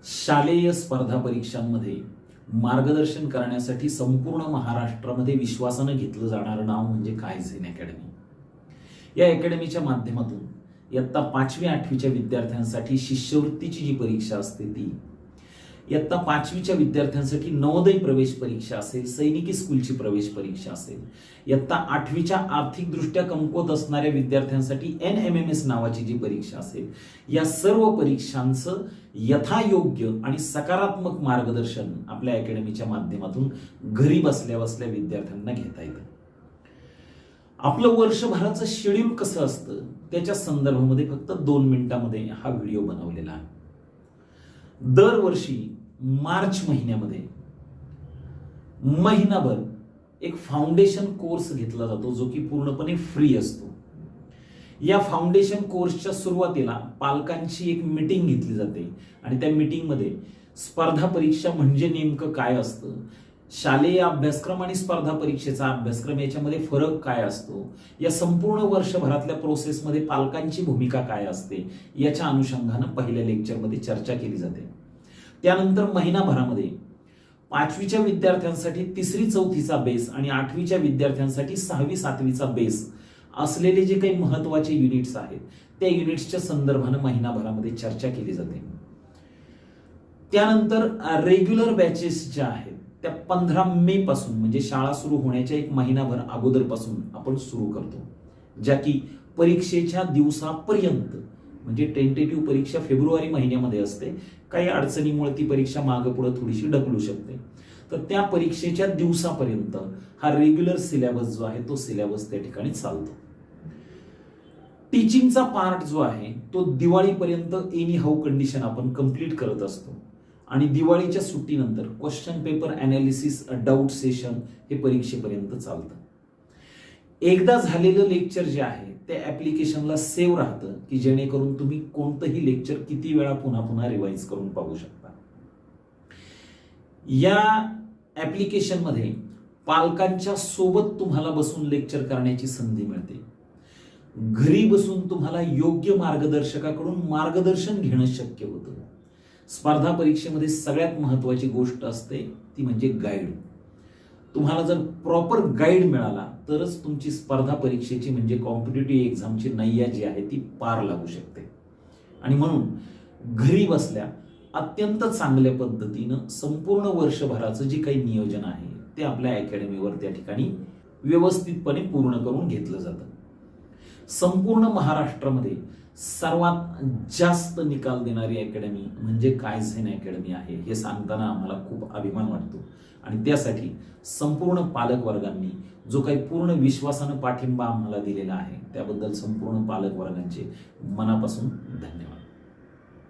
शालेय स्पर्धा परीक्षांमध्ये मार्गदर्शन करण्यासाठी संपूर्ण महाराष्ट्रामध्ये विश्वासानं घेतलं जाणारं नाव म्हणजे काय झेन अकॅडमी। या अकॅडमीच्या माध्यमातून इयत्ता 5वी 8वीच्या विद्यार्थ्यांसाठी शिष्यवृत्तीची जी परीक्षा असते ती, इयत्ता 5वीच्या विद्यार्थ्यांसाठी नवोदय प्रवेश परीक्षा असेल, सैनिकी स्कूलची प्रवेश परीक्षा असेल, इयत्ता 8वीच्या आर्थिकदृष्ट्या कमकुवत असणाऱ्या विद्यार्थ्यांसाठी NMMS नावाची जी परीक्षा असेल, या सर्व परीक्षांचं यथायोग्य आणि सकारात्मक मार्गदर्शन आपल्या अकॅडमीच्या माध्यमातून घरी बसल्या बसल्या विद्यार्थ्यांना घेता येतं। आपलं वर्षभराचं शेड्यूल कसं असतं त्याच्या संदर्भामध्ये फक्त 2 मिनिटांमध्ये हा व्हिडिओ बनवलेला आहे। दरवर्षी मार्च महिन्यामध्ये महिनाभर एक फाउंडेशन कोर्स घेतला जातो जो की पूर्णपणे फ्री असतो। या फाउंडेशन कोर्सच्या सुरुवातीला पालकांची एक मीटिंग घेतली जाते आणि त्या मीटिंगमध्ये स्पर्धा परीक्षा म्हणजे नेमकं काय असतं, शालेय अभ्यासक्रम आणि स्पर्धा परीक्षेचा अभ्यासक्रम याच्यामध्ये फरक काय असतो, या संपूर्ण वर्षभरातल्या प्रोसेसमध्ये पालकांची भूमिका काय असते याच्या अनुषंगानं पहिल्या लेक्चरमध्ये चर्चा केली जाते। त्यानंतर महिनाभरामध्ये 5वीच्या विद्यार्थ्यांसाठी 3री 4थीचा बेस आणि 8वीच्या विद्यार्थ्यांसाठी 6वी 7वीचा बेस असलेले जे काही महत्त्वाचे युनिट्स आहेत त्या युनिट्सच्या संदर्भानं महिनाभरामध्ये चर्चा केली जाते। त्यानंतर रेग्युलर बॅचेस ज्या आहेत त्या 15 मे पासून म्हणजे शाळा सुरू होण्याच्या एक महिनाभर अगोदरपासून आपण सुरू करतो, ज्या की परीक्षेच्या दिवसापर्यंत म्हणजे टेंटेटिव्ह परीक्षा फेब्रुवारी महिन्यामध्ये असते, काही अडचणीमुळे ती परीक्षा मागे पुढे थोडीशी ढकलू शकते, तर त्या परीक्षेच्या दिवसापर्यंत हा रेग्युलर सिलेबस जो आहे तो सिलेबस त्या ठिकाणी चालतो। टीचिंगचा पार्ट जो आहे तो दिवाळीपर्यंत एनी हाऊ कंडिशन आपण कंप्लीट करत असतो आणि दिवाळीच्या सुट्टीनंतर question paper analysis doubt session हे परीक्षेपर्यंत चालतं। एकदा झालेलं लेक्चर जे आहे ते ऍप्लिकेशनला सेव्ह राहतं की जेणेकरून तुम्ही कोणतंही लेक्चर किती वेळा पुन्हा पुन्हा रिवाइज करून पाहू शकता। या ऍप्लिकेशनमध्ये पालकांच्या सोबत तुम्हाला बसून लेक्चर करण्याची संधी मिळते। घरी बसून तुम्हाला योग्य मार्गदर्शकाकडून मार्गदर्शन घेणं शक्य होतं। स्पर्धा परीक्षेमध्ये सगळ्यात महत्त्वाची गोष्ट असते ती म्हणजे गाईड। तुम्हाला जर प्रॉपर गाईड मिळाला तरच तुमची स्पर्धा परीक्षेची म्हणजे कॉम्पिटिटिव्ह एक्झामची नैया जी आहे ती पार लागू शकते। आणि म्हणून घरी बसल्या अत्यंत चांगल्या पद्धतीनं संपूर्ण वर्षभराचं जे काही नियोजन आहे ते आपल्या अकॅडमीवर त्या ठिकाणी व्यवस्थितपणे पूर्ण करून घेतलं जातं। संपूर्ण महाराष्ट्रामध्ये सर्वात जास्त निकाल देणारी अकॅडमी म्हणजे काय झेन अकॅडमी आहे हे सांगताना आम्हाला खूप अभिमान वाटतो आणि त्यासाठी संपूर्ण पालक वर्गांनी जो काही पूर्ण विश्वासानं पाठिंबा आम्हाला दिलेला आहे त्याबद्दल संपूर्ण पालक वर्गांचे मनापासून धन्यवाद।